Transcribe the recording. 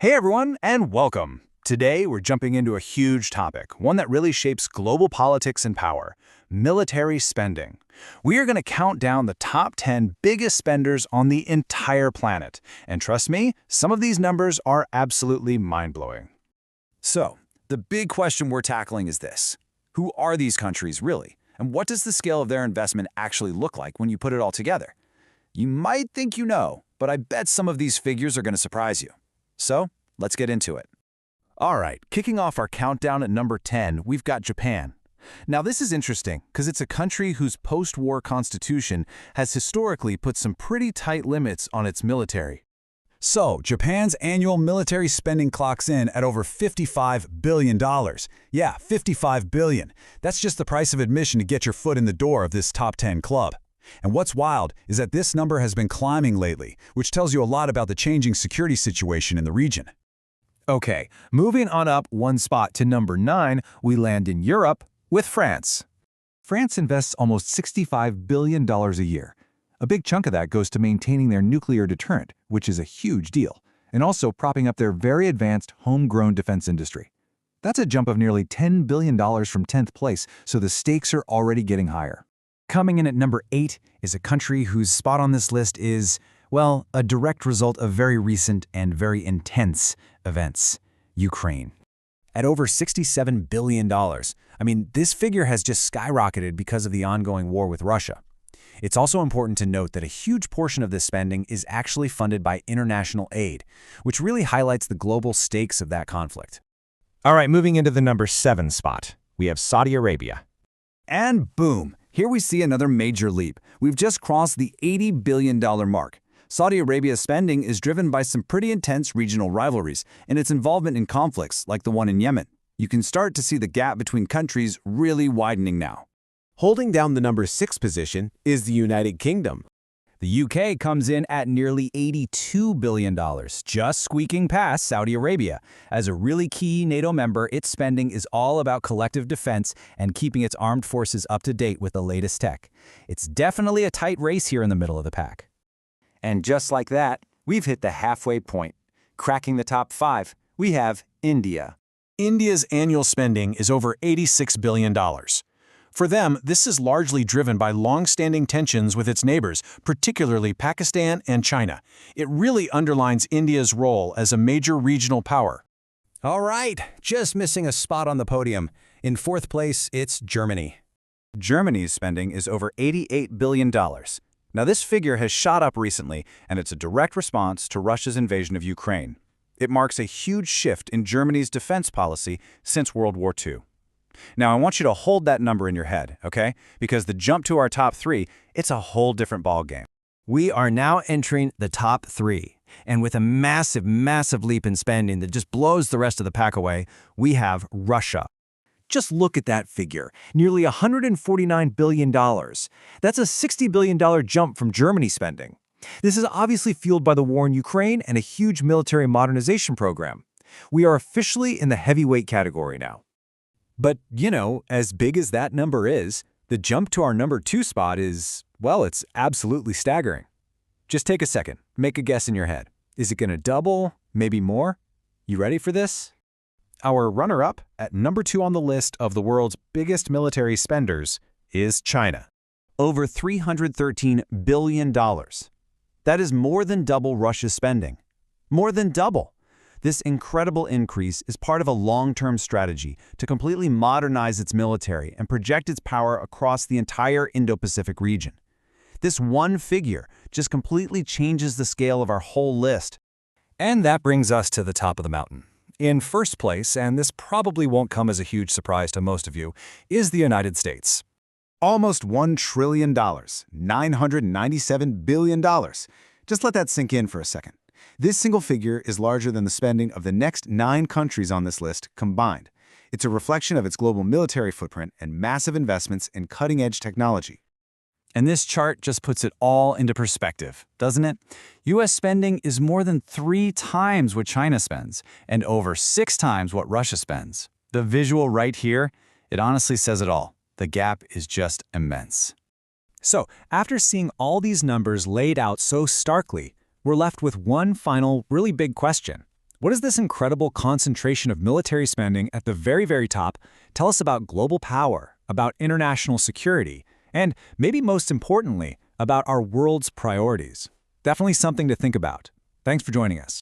Hey everyone, and welcome. Today we're jumping into a huge topic, one that really shapes global politics and power: military spending. We are going to count down the top 10 biggest spenders on the entire planet. And trust me, some of these numbers are absolutely mind-blowing. So, the big question we're tackling is this: who are these countries really? And what does the scale of their investment actually look like when you put it all together? You might think you know, but I bet some of these figures are going to surprise you. So, let's get into it. All right, kicking off our countdown at number 10, we've got Japan. Now this is interesting because it's a country whose post-war constitution has historically put some pretty tight limits on its military. So, Japan's annual military spending clocks in at over $55 billion. Yeah, $55 billion. That's just the price of admission to get your foot in the door of this top 10 club. And what's wild is that this number has been climbing lately, which tells you a lot about the changing security situation in the region. Okay, moving on up one spot to number 9, we land in Europe with France. France invests almost $65 billion a year. A big chunk of that goes to maintaining their nuclear deterrent, which is a huge deal, and also propping up their very advanced homegrown defense industry. That's a jump of nearly $10 billion from 10th place, so the stakes are already getting higher. Coming in at number 8 is a country whose spot on this list is, well, a direct result of very recent and very intense events: Ukraine. At over $67 billion, this figure has just skyrocketed because of the ongoing war with Russia. It's also important to note that a huge portion of this spending is actually funded by international aid, which really highlights the global stakes of that conflict. All right, moving into the number 7 spot, we have Saudi Arabia. And boom! Here we see another major leap. We've just crossed the $80 billion mark. Saudi Arabia's spending is driven by some pretty intense regional rivalries and its involvement in conflicts like the one in Yemen. You can start to see the gap between countries really widening now. Holding down the number 6 position is the United Kingdom. The UK comes in at nearly $82 billion, just squeaking past Saudi Arabia. As a really key NATO member, its spending is all about collective defense and keeping its armed forces up to date with the latest tech. It's definitely a tight race here in the middle of the pack. And just like that, we've hit the halfway point. Cracking the top 5, we have India. India's annual spending is over $86 billion. For them, this is largely driven by long-standing tensions with its neighbors, particularly Pakistan and China. It really underlines India's role as a major regional power. All right, just missing a spot on the podium. In 4th place, it's Germany. Germany's spending is over $88 billion. Now this figure has shot up recently, and it's a direct response to Russia's invasion of Ukraine. It marks a huge shift in Germany's defense policy since World War II. Now, I want you to hold that number in your head, okay? Because the jump to our top 3, it's a whole different ballgame. We are now entering the top 3, and with a massive, massive leap in spending that just blows the rest of the pack away, we have Russia. Just look at that figure, nearly $149 billion. That's a $60 billion jump from Germany's spending. This is obviously fueled by the war in Ukraine and a huge military modernization program. We are officially in the heavyweight category now. But, as big as that number is, the jump to our number 2 spot is, well, it's absolutely staggering. Just take a second, make a guess in your head. Is it going to double? Maybe more? You ready for this? Our runner-up at number 2 on the list of the world's biggest military spenders is China. Over $313 billion. That is more than double Russia's spending. More than double. This incredible increase is part of a long-term strategy to completely modernize its military and project its power across the entire Indo-Pacific region. This one figure just completely changes the scale of our whole list. And that brings us to the top of the mountain. In 1st place, and this probably won't come as a huge surprise to most of you, is the United States. Almost $1 trillion, $997 billion. Just let that sink in for a second. This single figure is larger than the spending of the next 9 countries on this list combined. It's a reflection of its global military footprint and massive investments in cutting-edge technology. And this chart just puts it all into perspective, doesn't it? U.S. spending is more than 3 times what China spends, and over 6 times what Russia spends. The visual right here, it honestly says it all. The gap is just immense. So, after seeing all these numbers laid out so starkly, we're left with one final, really big question. What does this incredible concentration of military spending at the very, very top tell us about global power, about international security, and maybe most importantly, about our world's priorities? Definitely something to think about. Thanks for joining us.